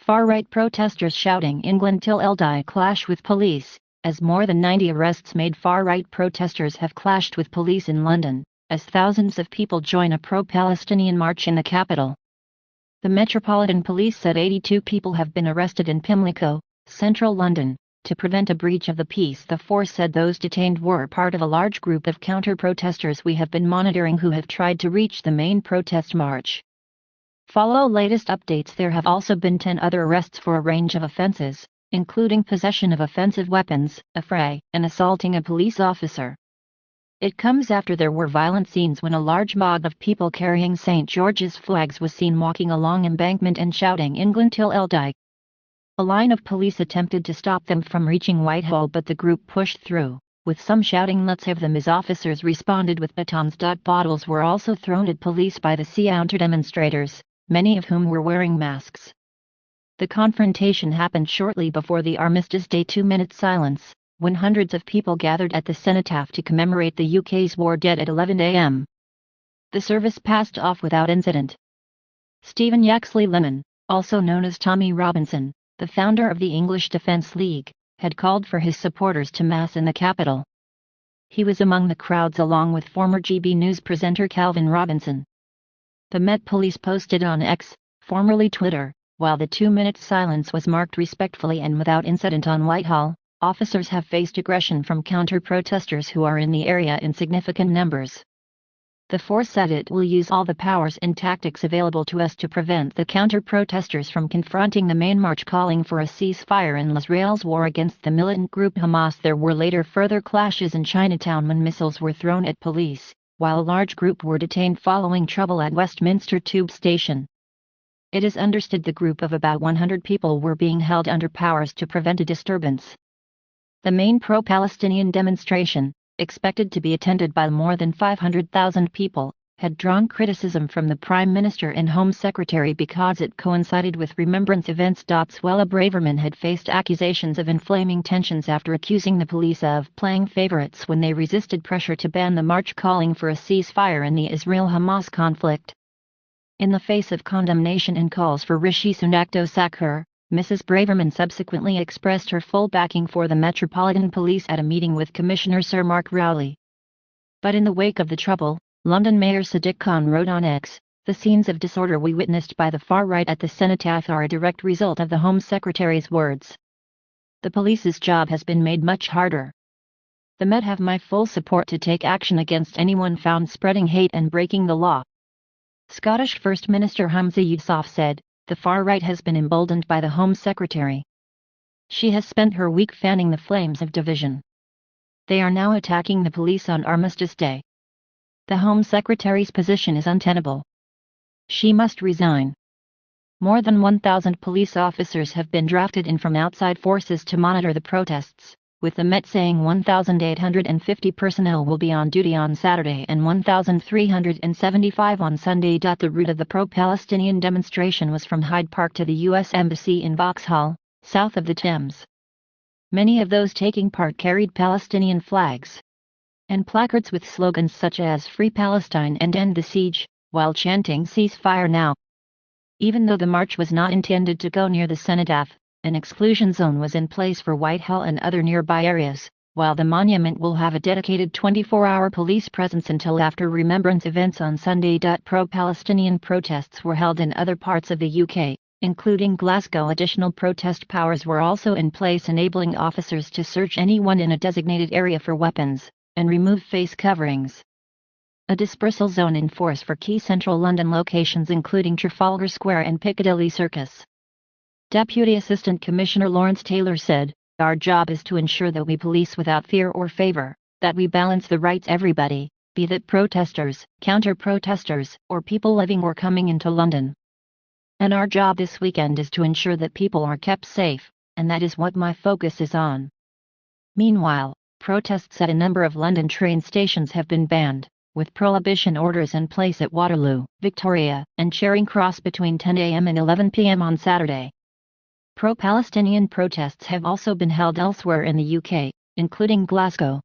Far-right protesters shouting England till El die clash with police, as more than 90 arrests made far-right protesters have clashed with police in London, as thousands of people join a pro-Palestinian march in the capital. The Metropolitan Police said 82 people have been arrested in Pimlico, central London, to prevent a breach of the peace. The force said those detained were part of a large group of counter-protesters we have been monitoring who have tried to reach the main protest march. Follow latest updates. There have also been 10 other arrests for a range of offences, including possession of offensive weapons, affray, and assaulting a police officer. It comes after there were violent scenes when a large mob of people carrying St. George's flags was seen walking along Embankment and shouting England till El die. A line of police attempted to stop them from reaching Whitehall, but the group pushed through, with some shouting let's have them as officers responded with batons. Bottles were also thrown at police by the counter-demonstrators, many of whom were wearing masks. The confrontation happened shortly before the Armistice Day 2-minute silence, when hundreds of people gathered at the cenotaph to commemorate the UK's war dead at 11 a.m. The service passed off without incident. Stephen Yaxley Lemon, also known as Tommy Robinson, the founder of the English Defence League, had called for his supporters to mass in the capital. He was among the crowds along with former GB News presenter Calvin Robinson. The Met Police posted on X, formerly Twitter, while the 2-minute silence was marked respectfully and without incident on Whitehall, officers have faced aggression from counter-protesters who are in the area in significant numbers. The force said it will use all the powers and tactics available to us to prevent the counter-protesters from confronting the main march calling for a ceasefire in Israel's war against the militant group Hamas. There were later further clashes in Chinatown when missiles were thrown at police, while a large group were detained following trouble at Westminster Tube Station. It is understood the group of about 100 people were being held under powers to prevent a disturbance. The main pro-Palestinian demonstration, expected to be attended by more than 500,000 people, had drawn criticism from the Prime Minister and Home Secretary because it coincided with remembrance events. Suella Braverman had faced accusations of inflaming tensions after accusing the police of playing favorites when they resisted pressure to ban the march calling for a ceasefire in the Israel-Hamas conflict. In the face of condemnation and calls for Rishi Sunak to sack her, Mrs. Braverman subsequently expressed her full backing for the Metropolitan Police at a meeting with Commissioner Sir Mark Rowley. But in the wake of the trouble, London Mayor Sadiq Khan wrote on X, "The scenes of disorder we witnessed by the far right at the cenotaph are a direct result of the Home Secretary's words. The police's job has been made much harder. The Met have my full support to take action against anyone found spreading hate and breaking the law." Scottish First Minister Humza Yousaf said, "The far right has been emboldened by the Home Secretary. She has spent her week fanning the flames of division. They are now attacking the police on Armistice Day. The Home Secretary's position is untenable. She must resign." More than 1,000 police officers have been drafted in from outside forces to monitor the protests, with the Met saying 1,850 personnel will be on duty on Saturday and 1,375 on Sunday. The route of the pro-Palestinian demonstration was from Hyde Park to the U.S. Embassy in Vauxhall, south of the Thames. Many of those taking part carried Palestinian flags and placards with slogans such as "Free Palestine" and "End the Siege," while chanting "Ceasefire now." Even though the march was not intended to go near the cenotaph, an exclusion zone was in place for Whitehall and other nearby areas, while the monument will have a dedicated 24-hour police presence until after remembrance events on Sunday. Pro-Palestinian protests were held in other parts of the UK, including Glasgow. Additional protest powers were also in place, enabling officers to search anyone in a designated area for weapons, and remove face coverings. A dispersal zone in force for key central London locations including Trafalgar Square and Piccadilly Circus. Deputy Assistant Commissioner Lawrence Taylor said, "Our job is to ensure that we police without fear or favor, that we balance the rights everybody, be that protesters, counter-protesters, or people living or coming into London. And our job this weekend is to ensure that people are kept safe, and that is what my focus is on." Meanwhile, protests at a number of London train stations have been banned, with prohibition orders in place at Waterloo, Victoria, and Charing Cross between 10 a.m. and 11 p.m. on Saturday. Pro-Palestinian protests have also been held elsewhere in the UK, including Glasgow,